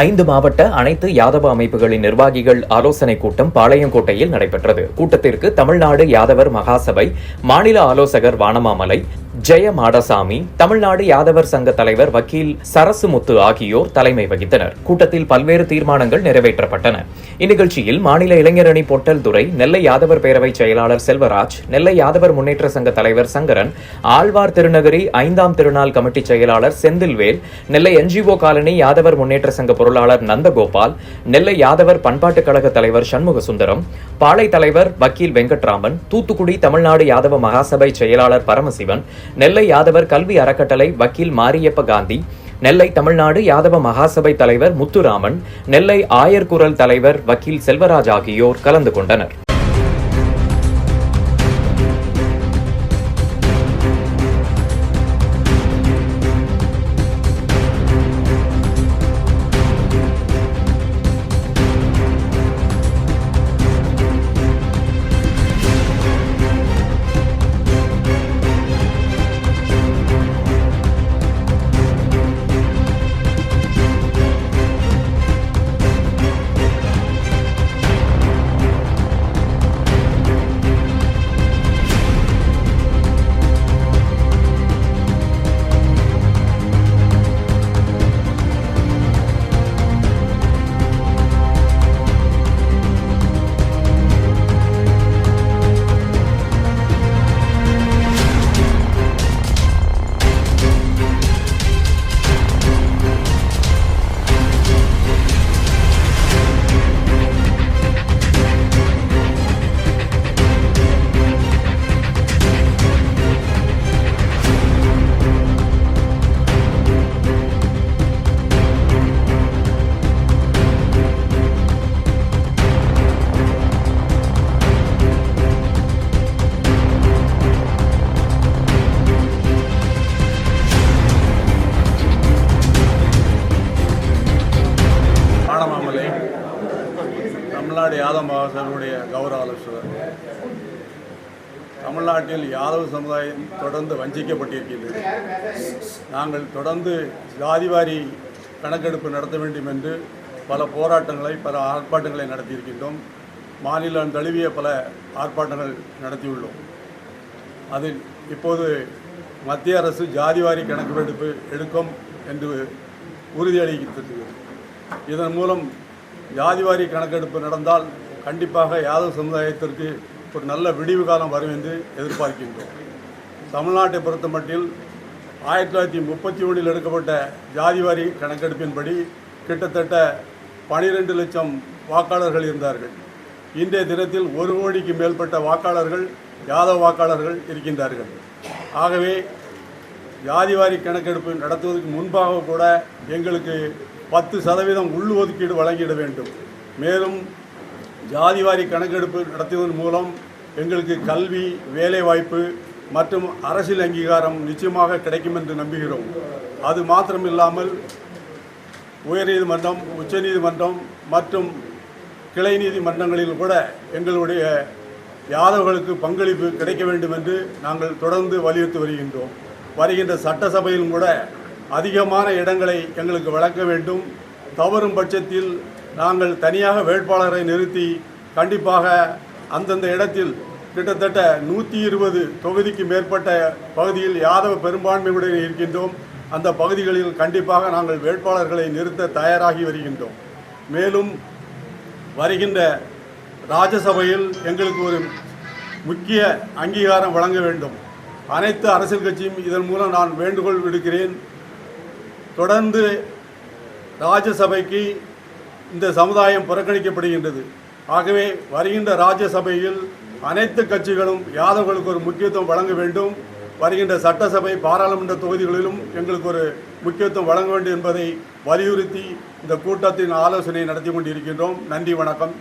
5 மாவட்ட அனைத்து யாதவ அமைப்புகளின் நிர்வாகிகள் ஆலோசனைக் கூட்டம் பாளையங்கோட்டையில் நடைபெற்றது. கூட்டத்திற்கு தமிழ்நாடு யாதவர் மகாசபை மாநில ஆலோசகர் வானமாமலை, ஜெய மாடசாமி, தமிழ்நாடு யாதவர் சங்க தலைவர் வக்கீல் சரசுமுத்து ஆகியோர் தலைமை வகித்தனர். கூட்டத்தில் பல்வேறு தீர்மானங்கள் நிறைவேற்றப்பட்டன. இந்நிகழ்ச்சியில் மாநில இளைஞரணி பொட்டல் துரை, நெல்லை யாதவர் பேரவை செயலாளர் செல்வராஜ், நெல்லை யாதவர் முன்னேற்ற சங்க தலைவர் சங்கரன், ஆழ்வார் திருநகரி 5ஆம் திருநாள் கமிட்டி செயலாளர் செந்தில்வேல், நெல்லை NGO காலனி யாதவர் முன்னேற்ற சங்க பொருளாளர் நந்தகோபால், நெல்லை யாதவர் பண்பாட்டுக் கழக தலைவர் சண்முக சுந்தரம், பாளை தலைவர் வக்கீல் வெங்கட்ராமன், தூத்துக்குடி தமிழ்நாடு யாதவ மகாசபை செயலாளர் பரமசிவன், நெல்லை யாதவர் கல்வி அறக்கட்டளை வக்கீல் மாரியப்ப காந்தி, நெல்லை தமிழ்நாடு யாதவ மகாசபை தலைவர் முத்துராமன், நெல்லை ஆயர் குரல் தலைவர் வக்கீல் செல்வராஜ் ஆகியோர் கலந்து கொண்டனர். தமிழ்நாடு யாதவ மகாசபையுடைய கௌரவ ஆலோசகர். தமிழ்நாட்டில் யாதவ சமுதாயம் தொடர்ந்து வஞ்சிக்கப்பட்டிருக்கின்றது. நாங்கள் தொடர்ந்து ஜாதிவாரி கணக்கெடுப்பு நடத்த வேண்டும் என்று பல போராட்டங்களை, பல ஆர்ப்பாட்டங்களை நடத்தியிருக்கின்றோம். மாநிலம் தழுவிய பல ஆர்ப்பாட்டங்கள் நடத்தியுள்ளோம். அதில் இப்போது மத்திய அரசு ஜாதிவாரி கணக்கெடுப்பு எடுக்கும் என்று உறுதியளிக்கிறது. இதன் மூலம் ஜாதிவாரி கணக்கெடுப்பு நடந்தால் கண்டிப்பாக யாதவ சமுதாயத்திற்கு ஒரு நல்ல விடிவு காலம் வரும் என்று எதிர்பார்க்கின்றோம். தமிழ்நாட்டை பொறுத்தமட்டில் 1931 எடுக்கப்பட்ட ஜாதிவாரி கணக்கெடுப்பின்படி கிட்டத்தட்ட 12 லட்சம் வாக்காளர்கள் இருந்தார்கள். இன்றைய தினத்தில் 1 கோடிக்கு மேற்பட்ட வாக்காளர்கள் யாதவ வாக்காளர்கள் இருக்கின்றார்கள். ஆகவே ஜாதிவாரி கணக்கெடுப்பு நடத்துவதற்கு முன்பாக கூட எங்களுக்கு 10% உள்ஒதுக்கீடு வழங்கிட வேண்டும். மேலும் ஜாதிவாரி கணக்கெடுப்பு நடத்துவதன் மூலம் எங்களுக்கு கல்வி, வேலைவாய்ப்பு மற்றும் அரசியல் அங்கீகாரம் நிச்சயமாக கிடைக்கும் என்று நம்புகிறோம். அது மாத்திரமில்லாமல் உயர்நீதிமன்றம், உச்சநீதிமன்றம் மற்றும் கிளை நீதிமன்றங்களில் கூட எங்களுடைய யாதவர்களுக்கு பங்களிப்பு கிடைக்க வேண்டும் என்று நாங்கள் தொடர்ந்து வலியுறுத்தி வருகின்றோம். வருகின்ற சட்டசபையிலும் கூட அதிகமான இடங்களை எங்களுக்கு வழங்க வேண்டும். தவறும் பட்சத்தில் நாங்கள் தனியாக வேட்பாளரை நிறுத்தி கண்டிப்பாக அந்தந்த இடத்தில் கிட்டத்தட்ட 120 தொகுதிக்கு மேற்பட்ட பகுதியில் யாதவ பெரும்பான்மையுடன் இருக்கின்றோம். அந்த பகுதிகளில் கண்டிப்பாக நாங்கள் வேட்பாளர்களை நிறுத்த தயாராகி வருகின்றோம். மேலும் வருகின்ற ராஜ்யசபையில் எங்களுக்கு ஒரு முக்கிய அங்கீகாரம் வழங்க வேண்டும். அனைத்து அரசியல் கட்சியும் இதன் மூலம் நான் வேண்டுகோள் விடுக்கிறேன். தொடர்ந்து ராஜ்யசபைக்கு இந்த சமுதாயம் புறக்கணிக்கப்படுகின்றது. ஆகவே வருகின்ற ராஜ்யசபையில் அனைத்து கட்சிகளும் யாதவர்களுக்கு ஒரு முக்கியத்துவம் வழங்க வேண்டும். வருகின்ற சட்டசபை, பாராளுமன்ற தொகுதிகளிலும் எங்களுக்கு ஒரு முக்கியத்துவம் வழங்க வேண்டும் என்பதை வலியுறுத்தி இந்த கூட்டத்தின் ஆலோசனை நடத்தி கொண்டிருக்கின்றோம். நன்றி, வணக்கம்.